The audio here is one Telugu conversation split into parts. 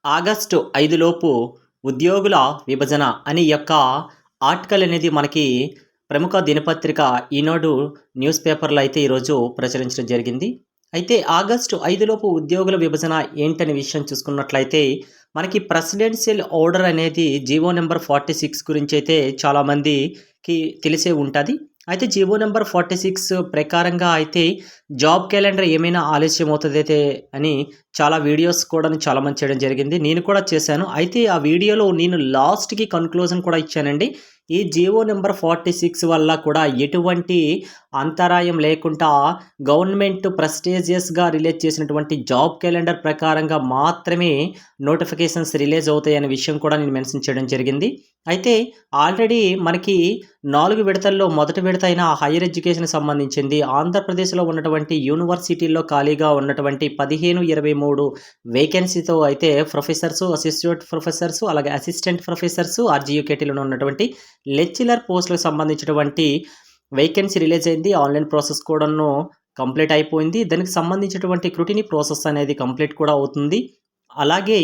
ఆగస్టు 5 లోపు ఉద్యోగుల విభజన అని యొక్క ఆర్టికల్ అనేది మనకి ప్రముఖ దినపత్రిక ఈనాడు న్యూస్ పేపర్‌లో అయితే ఈరోజు ప్రచురించడం జరిగింది. అయితే ఆగస్టు 5 లోపు ఉద్యోగుల విభజన ఏంటనే విషయం చూసుకున్నట్లయితే మనకి ప్రెసిడెన్షియల్ ఆర్డర్ అనేది జీవో నంబర్ 46 గురించైతే చాలామందికి తెలిసే ఉంటది. అయితే జీవో నంబర్ 46 ప్రకారంగా అయితే జాబ్ క్యాలెండర్ ఏమైనా ఆలస్యం అవుతదైతే అని చాలా వీడియోస్ కూడాను చాలామంది చేయడం జరిగింది. నేను కూడా చేశాను. అయితే ఆ వీడియోలో నేను లాస్ట్‌కి కన్క్లూజన్ కూడా ఇచ్చానండి. ఈ జీవో నంబర్ 46 వల్ల కూడా ఎటువంటి అంతరాయం లేకుండా గవర్నమెంట్ ప్రెస్టీజియస్‌గా రిలీజ్ చేసినటువంటి జాబ్ క్యాలెండర్ ప్రకారంగా మాత్రమే నోటిఫికేషన్స్ రిలీజ్ అవుతాయనే విషయం కూడా నేను మెన్షన్ చేయడం జరిగింది. అయితే ఆల్రెడీ మనకి 4 విడతల్లో మొదటి విడత అయిన హైయర్ ఎడ్యుకేషన్‌కి సంబంధించింది ఆంధ్రప్రదేశ్‌లో ఉన్నటువంటి యూనివర్సిటీల్లో ఖాళీగా ఉన్నటువంటి 15, 23 వేకెన్సీతో అయితే ప్రొఫెసర్సు, అసోసియేట్ ప్రొఫెసర్సు, అలాగే అసిస్టెంట్ ప్రొఫెసర్సు, ఆర్‌జీయూకేటీలోనే ఉన్నటువంటి లెక్చరర్ పోస్టులకు సంబంధించినటువంటి వేకెన్సీ రిలీజ్ అయింది. ఆన్‌లైన్ ప్రాసెస్ కూడాను కంప్లీట్ అయిపోయింది. దానికి సంబంధించినటువంటి స్క్రూటినీ ప్రాసెస్ అనేది కంప్లీట్ కూడా అవుతుంది. అలాగే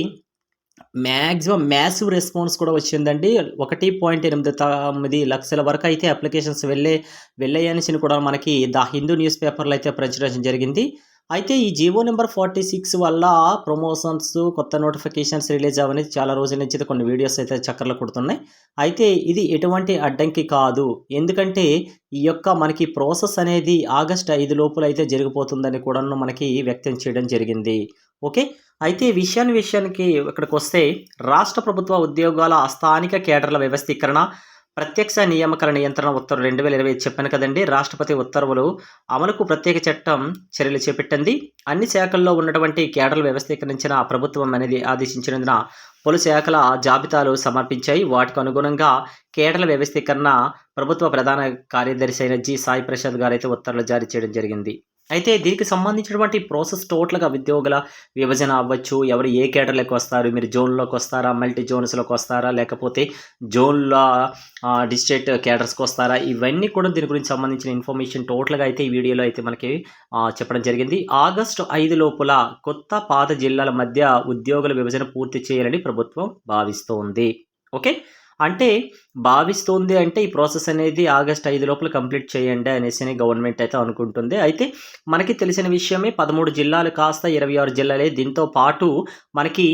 మ్యాసివ్ రెస్పాన్స్ కూడా వచ్చిందండి. 1.89 లక్షల వరకైతే అప్లికేషన్స్ వెళ్ళాయనేసి కూడా మనకి ద హిందూ న్యూస్ పేపర్‌లో అయితే ప్రచురించడం జరిగింది. అయితే ఈ జీవో నంబర్ 46 వల్ల ప్రమోషన్స్, కొత్త నోటిఫికేషన్స్ రిలీజ్ అవ్వనేది చాలా రోజుల నుంచి అయితే కొన్ని వీడియోస్ అయితే చక్కర్లు కొడుతున్నాయి. అయితే ఇది ఎటువంటి అడ్డంకి కాదు. ఎందుకంటే ఈ యొక్క మనకి ప్రాసెస్ అనేది ఆగస్టు 5 లోపల అయితే జరిగిపోతుందని కూడాను మనకి వ్యక్తం చేయడం జరిగింది. ఓకే. అయితే విషయానికి ఇక్కడికొస్తే రాష్ట్ర ప్రభుత్వ ఉద్యోగాల స్థానిక కేడర్ల వ్యవస్థీకరణ, ప్రత్యక్ష నియామకాల నియంత్రణ ఉత్తర్వులు 2025 చెప్పాను కదండీ! రాష్ట్రపతి ఉత్తర్వులు అమలుకు ప్రత్యేక చట్టం చర్యలు చేపట్టింది. అన్ని శాఖల్లో ఉన్నటువంటి కేడర్లు వ్యవస్థీకరించిన ప్రభుత్వం అనేది ఆదేశించినందున పలు శాఖల జాబితాలు సమర్పించాయి. వాటికి అనుగుణంగా కేడర్ల వ్యవస్థీకరణ ప్రభుత్వ ప్రధాన కార్యదర్శి అయిన సాయి ప్రసాద్ గారైతే ఉత్తర్వులు జారీ చేయడం జరిగింది. అయితే దీనికి సంబంధించినటువంటి ప్రాసెస్ టోటల్‌గా ఉద్యోగుల విభజన అవ్వచ్చు. ఎవరు ఏ కేడర్‌లోకి వస్తారు? మీరు జోన్‌లోకి వస్తారా? మల్టీ జోన్స్‌లోకి వస్తారా? లేకపోతే జోన్‌ల డిస్ట్రిక్ట్ కేడర్స్‌కి వస్తారా? ఇవన్నీ కూడా దీని గురించి సంబంధించిన ఇన్ఫర్మేషన్ టోటల్‌గా అయితే ఈ వీడియోలో అయితే మనకి చెప్పడం జరిగింది. ఆగస్టు 5 లోపల కొత్త, పాత జిల్లాల మధ్య ఉద్యోగుల విభజన పూర్తి చేయాలని ప్రభుత్వం భావిస్తోంది. ఓకే. అంటే భావిస్తోంది అంటే ఈ ప్రాసెస్ అనేది ఆగస్టు 5 లోపల కంప్లీట్ చేయండి అనేసని గవర్నమెంట్ అయితే అనుకుంటుంది. అయితే మనకి తెలిసిన విషయమే 13 జిల్లాలు కాస్త 26 జిల్లాలే. దీంతో పాటు మనకి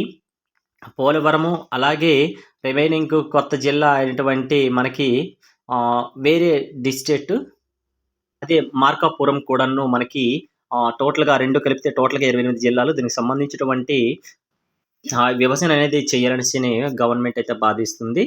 పోలవరము, అలాగే రిమైనింగ్ కొత్త జిల్లా అయినటువంటి మనకి వేరే డిస్ట్రిక్ట్ అదే మార్కాపురం కూడాను మనకి టోటల్‌గా 2 కలిపితే టోటల్‌గా 28 జిల్లాలు. దీనికి సంబంధించినటువంటి విభజన అనేది చేయాలనేసిని గవర్నమెంట్ అయితే భావిస్తుంది.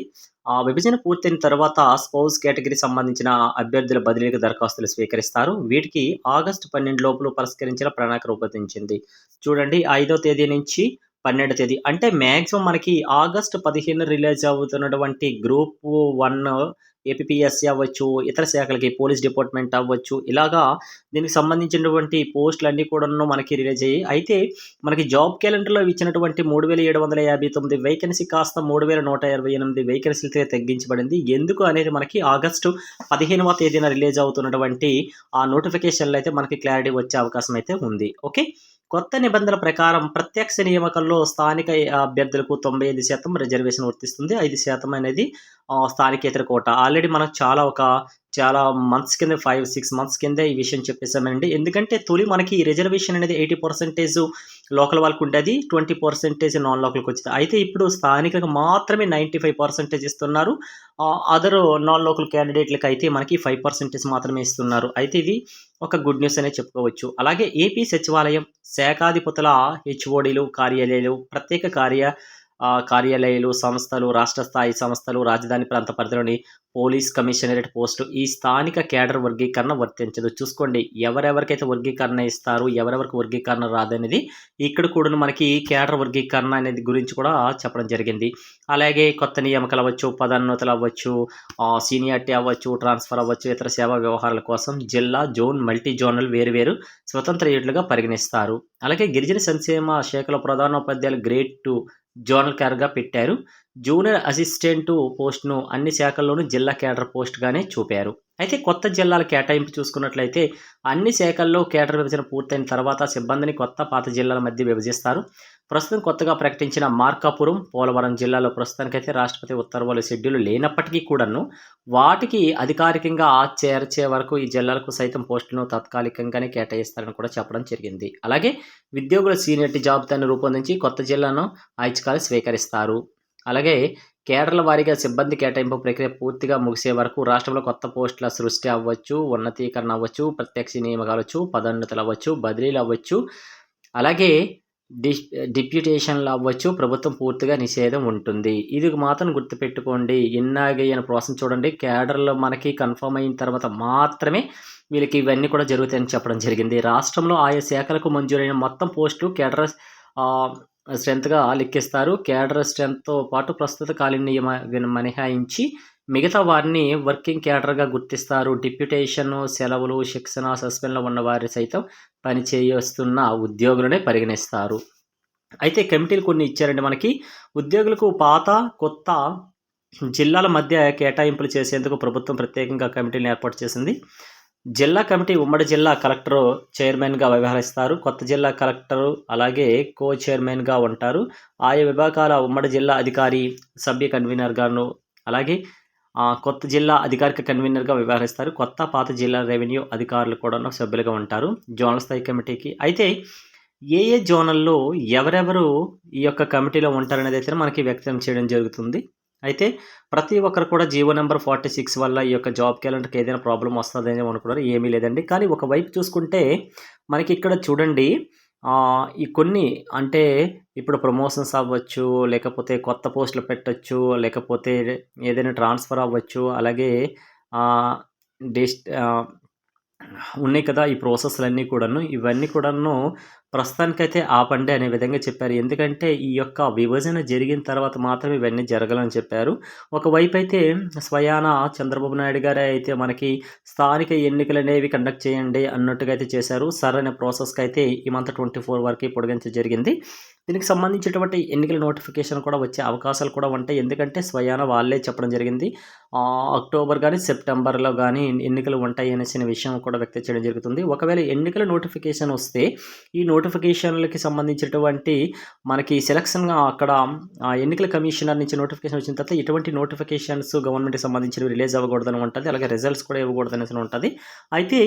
ఆ విభజన పూర్తయిన తర్వాత స్పౌస్ కేటగిరీకి సంబంధించిన అభ్యర్థుల బదిలీకి దరఖాస్తులు స్వీకరిస్తారు. వీటికి ఆగస్టు 12 లోపల పరిష్కరించిన ప్రణాళిక రూపొందించింది. చూడండి 5వ తేదీ నుంచి 12వ తేదీ అంటే మాక్సిమం మనకి ఆగస్టు 15 రిలీజ్ అవుతున్నటువంటి గ్రూప్ 1 ఏపీపీఎస్సీ అవ్వచ్చు, ఇతర శాఖలకి పోలీస్ డిపార్ట్మెంట్ అవ్వచ్చు. ఇలాగా దీనికి సంబంధించినటువంటి పోస్టులన్నీ కూడాను మనకి రిలీజ్ అయ్యాయి. అయితే మనకి జాబ్ క్యాలెండర్‌లో ఇచ్చినటువంటి 3759 వేకెన్సీ కాస్త 3128 వేకెన్సీలకి తగ్గించబడింది. ఎందుకు అనేది మనకి ఆగస్టు 15వ తేదీన రిలీజ్ అవుతున్నటువంటి ఆ నోటిఫికేషన్‌లో అయితే మనకి క్లారిటీ వచ్చే అవకాశం అయితే ఉంది. ఓకే. కొత్త నిబంధనల ప్రకారం ప్రత్యక్ష నియామకంలో స్థానిక అభ్యర్థులకు 95% రిజర్వేషన్ వర్తిస్తుంది. 5% అనేది స్థానికేతర కోటా. ఆల్రెడీ మనం చాలా మంత్స్ కింద 5, 6 మంత్స్ కిందే ఈ విషయం చెప్పేసామండి. ఎందుకంటే తొలి మనకి ఈ రిజర్వేషన్ అనేది 80% లోకల్ వాళ్ళకుంటది. 20% నాన్ లోకల్‌కొచ్చేది. అయితే ఇప్పుడు స్థానికులకు మాత్రమే 95% ఇస్తున్నారు. అదరు నాన్ లోకల్ క్యాండిడేట్‌లకైతే మనకి 5% మాత్రమే ఇస్తున్నారు. అయితే ఇది ఒక గుడ్ న్యూస్ అనే చెప్పుకోవచ్చు. అలాగే ఏపీ సచివాలయం శాఖాధిపతుల హెచ్ఓడీలు, కార్యాలయాలు, ప్రత్యేక కార్యాలయాలు, సంస్థలు, రాష్ట్ర స్థాయి సంస్థలు, రాజధాని ప్రాంత పరిధిలోని పోలీస్ కమిషనరేట్ పోస్టు ఈ స్థానిక కేడర్ వర్గీకరణ వర్తించదు. చూసుకోండి ఎవరెవరికైతే వర్గీకరణ ఇస్తారు, ఎవరెవరికి వర్గీకరణ రాదనేది ఇక్కడ కూడాను మనకి కేడర్ వర్గీకరణ అనేది గురించి కూడా చెప్పడం జరిగింది. అలాగే కొత్త నియామకాలు అవ్వచ్చు, పదోన్నతులు అవ్వచ్చు, సీనియారిటీ అవ్వచ్చు, ట్రాన్స్‌ఫర్ అవ్వచ్చు, ఇతర సేవా వ్యవహారాల కోసం జిల్లా, జోన్, మల్టీ జోనల్ వేరు స్వతంత్ర యూనిట్లుగా పరిగణిస్తారు. అలాగే గిరిజన సంక్షేమ శాఖలో ప్రధానోపాధ్యాయులు గ్రేడ్ 2 జోనల్ కేడర్‌గా పెట్టారు. జూనియర్ అసిస్టెంటు పోస్ట్‌ను అన్ని శాఖల్లోనూ జిల్లా కేడర్ పోస్ట్‌గానే చూపారు. అయితే కొత్త జిల్లాల కేటాయింపు చూసుకున్నట్లయితే అన్ని శాఖల్లో కేడర్ విభజన పూర్తయిన తర్వాత సిబ్బందిని కొత్త, పాత జిల్లాల మధ్య విభజిస్తారు. ప్రస్తుతం కొత్తగా ప్రకటించిన మార్కాపురం, పోలవరం జిల్లాలో ప్రస్తుతానికైతే రాష్ట్రపతి ఉత్తర్వుల షెడ్యూల్ లేనప్పటికీ కూడాను వాటికి అధికారికంగా చేర్చే వరకు ఈ జిల్లాలకు సైతం పోస్టులను తాత్కాలికంగానే కేటాయిస్తారని కూడా చెప్పడం జరిగింది. అలాగే ఉద్యోగుల సీనియారిటీ జాబితాను రూపొందించి కొత్త జిల్లాను ఐచ్ఛికాలు స్వీకరిస్తారు. అలాగే కేడర్ల వారీగా సిబ్బంది కేటాయింపు ప్రక్రియ పూర్తిగా ముగిసే వరకు రాష్ట్రంలో కొత్త పోస్టుల సృష్టి అవ్వచ్చు, ఉన్నతీకరణ అవ్వచ్చు, ప్రత్యక్ష నియామకాలు అవ్వచ్చు, పదోన్నతులు అవ్వచ్చు, బదిలీలు అవ్వచ్చు, అలాగే డిప్యూటేషన్లు అవ్వచ్చు, ప్రభుత్వం పూర్తిగా నిషేధం ఉంటుంది. ఇది మాత్రం గుర్తుపెట్టుకోండి. ఇన్నాగయ్యన ప్రాసెస్ చూడండి. కేడర్లో మనకి కన్ఫర్మ్ అయిన తర్వాత మాత్రమే వీళ్ళకి ఇవన్నీ కూడా జరుగుతాయని చెప్పడం జరిగింది. రాష్ట్రంలో ఆయా శాఖలకు మంజూరైన మొత్తం పోస్టులు కేడర్ స్ట్రెంత్‌గా లెక్కిస్తారు. కేడర్ స్ట్రెంత్‌తో పాటు ప్రస్తుత ఖాళీని మినహాయించి మిగతా వారిని వర్కింగ్ కేడర్‌గా గుర్తిస్తారు. డిప్యూటేషన్, సెలవులు, శిక్షణ, సస్పెన్షన్‌లో ఉన్న వారిని సైతం పని చేయస్తున్న ఉద్యోగులనే పరిగణిస్తారు. అయితే కమిటీలు కొన్ని ఇచ్చారండి మనకి. ఉద్యోగులకు పాత, కొత్త జిల్లాల మధ్య కేటాయింపులు చేసేందుకు ప్రభుత్వం ప్రత్యేకంగా కమిటీలను ఏర్పాటు చేసింది. జిల్లా కమిటీ ఉమ్మడి జిల్లా కలెక్టరు చైర్మన్‌గా వ్యవహరిస్తారు. కొత్త జిల్లా కలెక్టరు అలాగే కో చైర్మన్‌గా ఉంటారు. ఆయా విభాగాల ఉమ్మడి జిల్లా అధికారి సభ్య కన్వీనర్‌గాను అలాగే కొత్త జిల్లా అధికారిక కన్వీనర్‌గా వ్యవహరిస్తారు. కొత్త, పాత జిల్లా రెవెన్యూ అధికారులు కూడాను సభ్యులుగా ఉంటారు జోనల్ స్థాయి కమిటీకి. అయితే ఏ జోనల్‌లో ఎవరెవరు ఈ యొక్క కమిటీలో ఉంటారనేది అయితే మనకి వ్యక్తం చేయడం జరుగుతుంది. అయితే ప్రతి ఒక్కరు కూడా జీవో నంబర్ 46 వల్ల ఈ యొక్క జాబ్ క్యాలెండర్‌కి ఏదైనా ప్రాబ్లమ్ వస్తదేమో అనుకున్నారు. ఏమీ లేదండి. కానీ ఒకవైపు చూసుకుంటే మనకి ఇక్కడ చూడండి ఈ కొన్ని అంటే ఇప్పుడు ప్రమోషన్స్ అవ్వచ్చు, లేకపోతే కొత్త పోస్టులు పెట్టొచ్చు, లేకపోతే ఏదైనా ట్రాన్స్‌ఫర్ అవ్వచ్చు. అలాగే ఆహ్, డిస్ట్ ఆహ్ ఉన్నాయి కదా! ఈ ప్రాసెస్‌లన్నీ కూడాను. ఇవన్నీ కూడాను ప్రస్తుతానికైతే ఆపండి అనే విధంగా చెప్పారు. ఎందుకంటే ఈ యొక్క విభజన జరిగిన తర్వాత మాత్రమే ఇవన్నీ జరగాలని చెప్పారు. ఒకవైపయితే స్వయాన చంద్రబాబు నాయుడు గారే అయితే మనకి స్థానిక ఎన్నికలనేవి కండక్ట్ చేయండి అన్నట్టుగా అయితే చేశారు. సరైన ప్రాసెస్‌కైతే ఈ మంత్ 24 వరకి పొడిగించడం జరిగింది. దీనికి సంబంధించినటువంటి ఎన్నికల నోటిఫికేషన్ కూడా వచ్చే అవకాశాలు కూడా ఉంటాయి. ఎందుకంటే స్వయాన వాళ్ళే చెప్పడం జరిగింది. అక్టోబర్ గానీ, సెప్టెంబర్‌లో గానీ ఎన్నికలు ఉంటాయి అనేసిన విషయం కూడా వ్యక్తం చేయడం జరుగుతుంది. ఒకవేళ ఎన్నికల నోటిఫికేషన్ వస్తే ఈ నోటిఫికేషన్‌లకి సంబంధించినటువంటి మనకి సెలక్షన్‌గా అక్కడ ఎన్నికల కమిషనర్ నుంచి నోటిఫికేషన్ వచ్చిన తర్వాత ఎటువంటి నోటిఫికేషన్స్ గవర్నమెంట్‌కి సంబంధించినవి రిలీజ్ అవ్వకూడదని ఉంటది. అలాగే రిజల్ట్స్ కూడా ఇవ్వకూడదనేసి ఉంటది. అయితే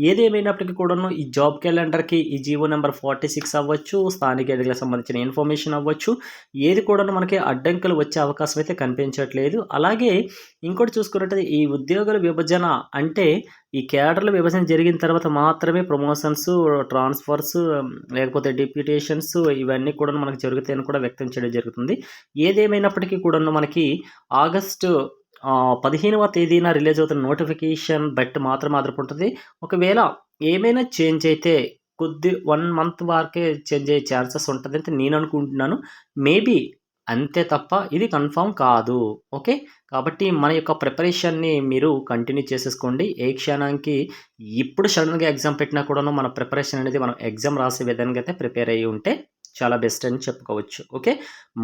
ఏదేమైనప్పటికీ కూడాను ఈ జాబ్ క్యాలెండర్‌కి ఈ జీవో నంబర్ 46 అవ్వచ్చు, స్థానిక ఎన్నికలకు సంబంధించిన ఇన్ఫర్మేషన్ అవ్వచ్చు, ఏది కూడాను మనకి అడ్డంకులు వచ్చే అవకాశం అయితే కనిపించట్లేదు. అలాగే ఇంకోటి చూసుకున్నట్టయితే ఈ ఉద్యోగుల విభజన అంటే ఈ కేడర్ల విభజన జరిగిన తర్వాత మాత్రమే ప్రమోషన్స్, ట్రాన్స్‌ఫర్స్ లేకపోతే డిప్యూటేషన్స్ ఇవన్నీ కూడాను మనకు జరుగుతాయని కూడా వ్యక్తం చేయడం జరుగుతుంది. ఏదేమైనప్పటికీ కూడాను మనకి ఆగస్టు 15వ తేదీన రిలీజ్ అవుతున్న నోటిఫికేషన్ బట్టి మాత్రమే ఆధారపడుతుంది. ఒకవేళ ఏమైనా చేంజ్ అయితే 1 మంత్ వరకే చేంజ్ అయ్యే ఛాన్సెస్ ఉంటదని నేను అనుకుంటున్నాను. మేబీ అంతే తప్ప ఇది కన్ఫర్మ్ కాదు. ఓకే. కాబట్టి మన యొక్క ప్రిపరేషన్‌ని మీరు కంటిన్యూ చేసేసుకోండి. ఏ క్షణానికి ఇప్పుడు సడెన్‌గా ఎగ్జామ్ పెట్టినా కూడాను మన ప్రిపరేషన్ అనేది మనం ఎగ్జామ్ రాసే విధంగా అయితే ప్రిపేర్ అయ్యి ఉంటే చాలా బెస్ట్ అని చెప్పుకోవచ్చు. ఓకే.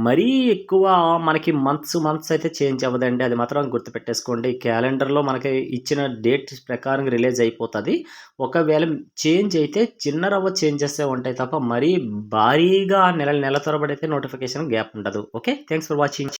మరీ ఎక్కువ మనకి మంత్స్ అయితే చేంజ్ అవ్వదండి. అది మాత్రం గుర్తుపెట్టేసుకోండి. క్యాలెండర్‌లో మనకి ఇచ్చిన డేట్ ప్రకారం రిలీజ్ అయిపోతది. ఒకవేళ చేంజ్ అయితే చిన్న రవ్వ చేంజెసే ఉంటాయి తప్ప మరీ భారీగా నెల తరబడి అయితే నోటిఫికేషన్ గ్యాప్ ఉండదు. ఓకే. Thanks for watching.